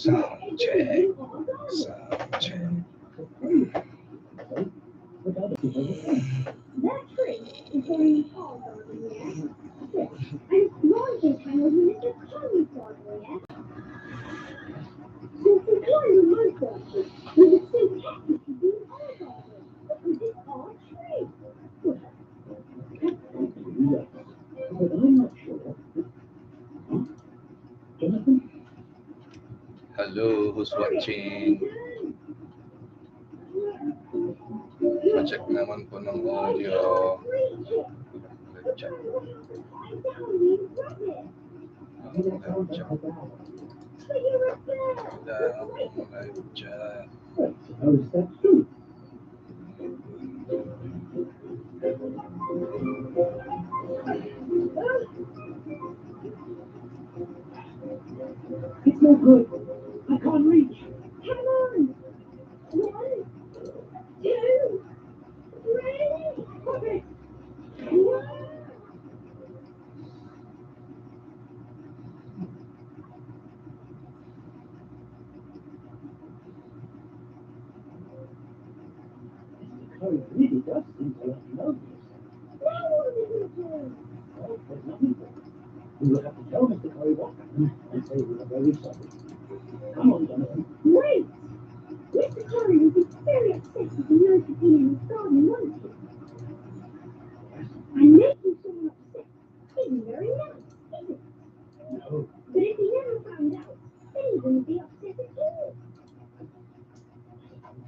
Sound check. Sound check. That tree is going to fall over here. Yes. And launching panels in the Connie Broadway. So the kind of my garden with a still technically being our garden because it's our tree. Well, yes, but I'm not sure. Huh? Jonathan? Hello, who's watching? Check naman po ng audio. Live chat. Live chat. Wala akong live chat. I suppose that's true. It's no good. I can't reach. Come on. 1, 2, 3. Perfect. Wow. Chloe really does seem to like love this. Now what are we going to do? Well, there's nothing for it. We will have to tell Mr. Curry what happened and say we are very sorry. Come on, Jonathan. Wait! Mr. Curry would be very upset if he knows he's been in his garden, won't he? Yes. And making someone upset isn't very nice, is it? No. But if he never found out, then he wouldn't be upset at all.